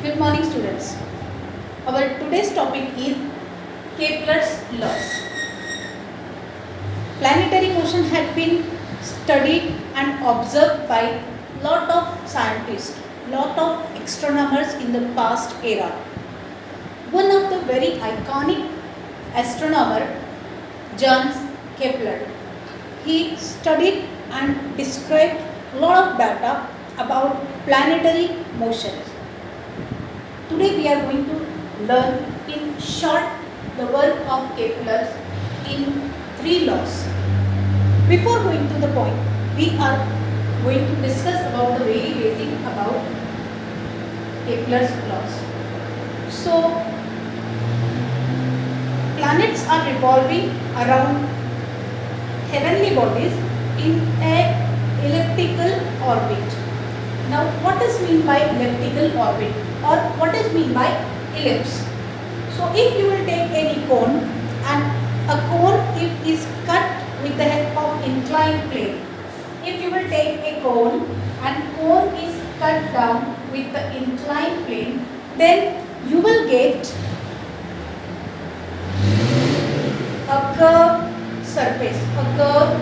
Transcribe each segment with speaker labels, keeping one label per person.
Speaker 1: Good morning, students. Our today's topic is Kepler's laws. Planetary motion had been studied and observed by lot of scientists, lot of astronomers in the past era. One of the very iconic astronomer, Johannes Kepler, he studied and described a lot of data about planetary motions. Today we are going to learn in short the work of Kepler in 3 laws. Before going to the point, we are going to discuss about the very basic about Kepler's laws. So, planets are revolving around heavenly bodies in a elliptical orbit. Now, what is mean by elliptical orbit, or what is mean by ellipse? So, if you will take any cone, and a cone if is cut with the help of inclined plane. If you will take a cone and cone is cut down with the inclined plane, then you will get a curved surface, a curve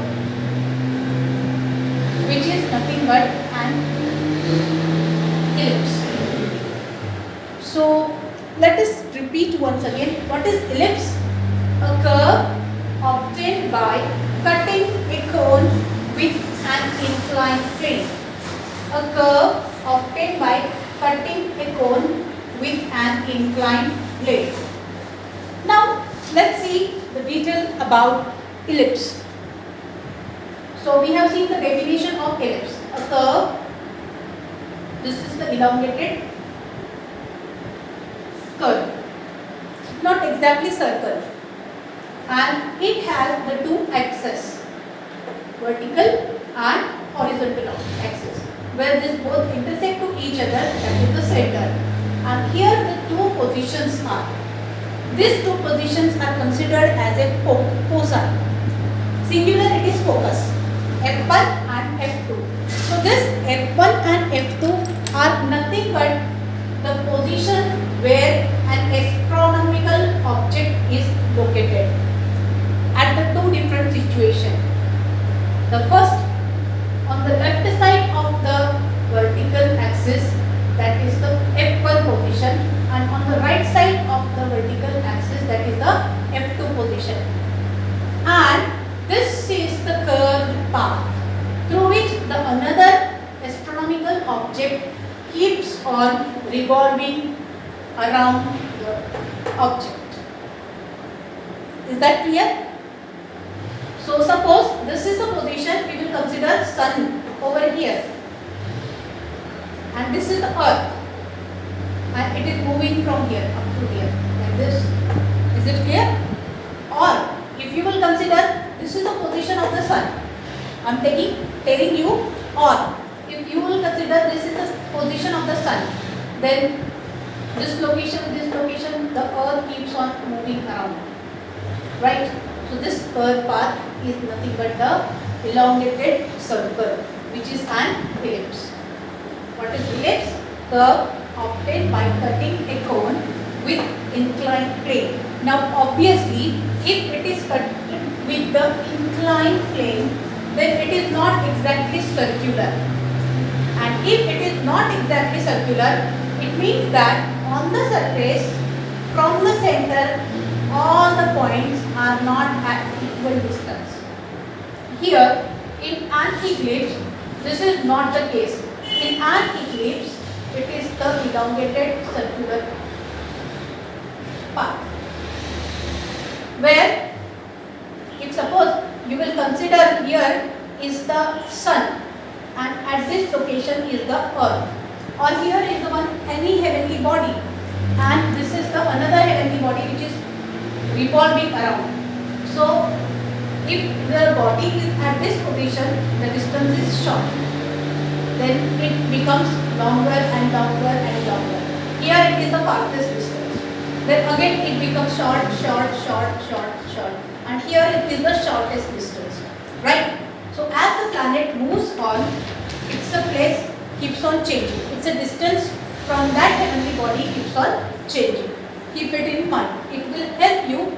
Speaker 1: which is nothing but an ellipse. So let us repeat once again, what is ellipse? A curve obtained by cutting a cone with an inclined plane. A curve obtained by cutting a cone with an inclined plane. Now let's see the detail about ellipse. So we have seen the definition of ellipse. A curve, this is the elongated curve, not exactly circle, and it has the 2 axes, vertical and horizontal axis, where this both intersect to each other, that is the center, and here the 2 positions are. These 2 positions are considered as a foci. Singular, it is focus, F1 and F2. So this F1 and F2 are nothing but the position where an astronomical object is located at the 2 different situations. The first, on the left side of the vertical axis, that is the F1 position, and on the right side of the vertical axis, that is the F2 position. And this is the curved path through which the another astronomical object keeps on revolving around the object. Is that clear? So suppose this is the position, we will consider sun over here, and this is the earth, and it is moving from here up to here like this. Is it clear? Or if you will consider this is the position of the sun, I am telling you, or if you will consider this is the position of the sun, then this location, the earth keeps on moving around, right? So this curved path is nothing but the elongated circle, which is an ellipse. What is ellipse? Curve obtained by cutting a cone with inclined plane. Now obviously, if it is cut with the inclined plane, then it is not exactly circular. And if it is not exactly circular, it means that on the surface, from the center, all the points are not at equal distance. Here, in an eclipse, this is not the case. In an eclipse, it is the elongated circular path, where if suppose you will consider here is the sun, and at this location is the earth, or here is the one any heavenly body, and this is the another heavenly body which is revolving around. So if the body is at this position, the distance is short, then it becomes longer and longer and longer. Here it is the farthest distance, then again it becomes short, and here it is the shortest distance, right? So as the planet moves on, its place keeps on changing. It's a distance from that heavenly body keeps on changing. Keep it in mind. It will help you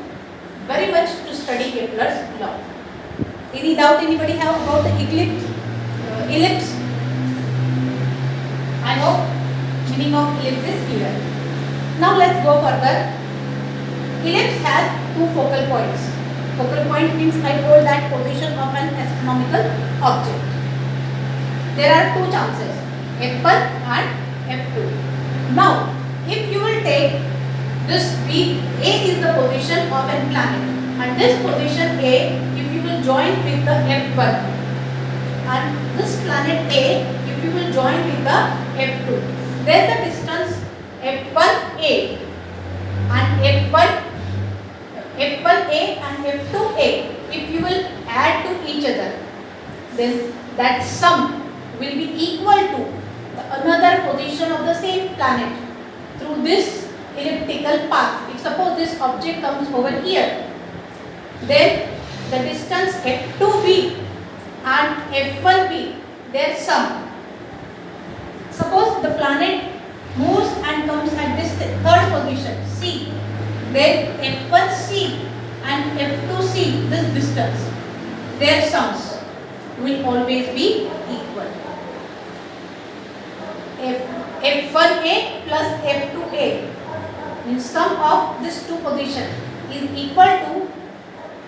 Speaker 1: very much to study Kepler's law. Any doubt anybody have about the ellipse? I hope meaning of ellipse is clear. Now let's go further. Ellipse has two focal points. Focal point means I told that position of an astronomical object. There are two chances, F1 and F2. Now, if you will take this B, A is the position of a planet, and this position A, if you will join with the F1, and this planet A, if you will join with the F2, then the distance F1A and F1A and F2A, if you will add to each other, then that sum will be equal to another position of the same planet through this elliptical path. If suppose this object comes over here, then the distance F2B and F1B, their sum. Suppose the planet moves and comes at this third position C, then F1C and F2C, this distance, their sums will always be equal. F1A plus F2A means sum of these two position is equal to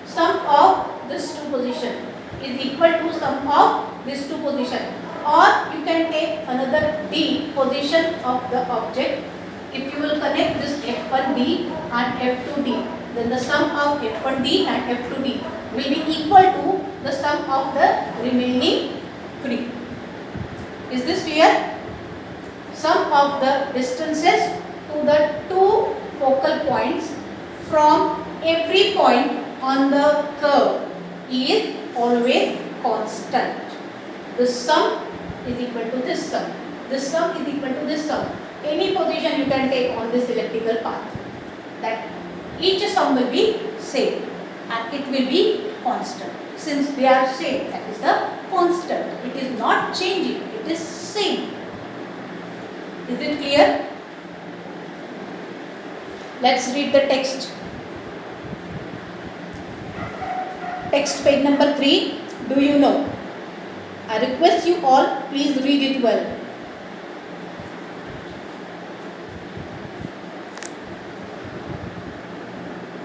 Speaker 1: sum of this two position is equal to sum of these two position, or you can take another D position of the object. If you will connect this F1D and F2D, then the sum of F1D and F2D will be equal to the sum of the remaining three. Is this clear? Sum of the distances to the two focal points from every point on the curve is always constant. The sum is equal to this sum. This sum is equal to this sum. Any position you can take on this elliptical path, that each sum will be same and it will be constant. Since they are same, that is the constant. It is not changing, it is same. Is it clear? Let's read the text. Text page number 3. Do you know? I request you all, please read it well.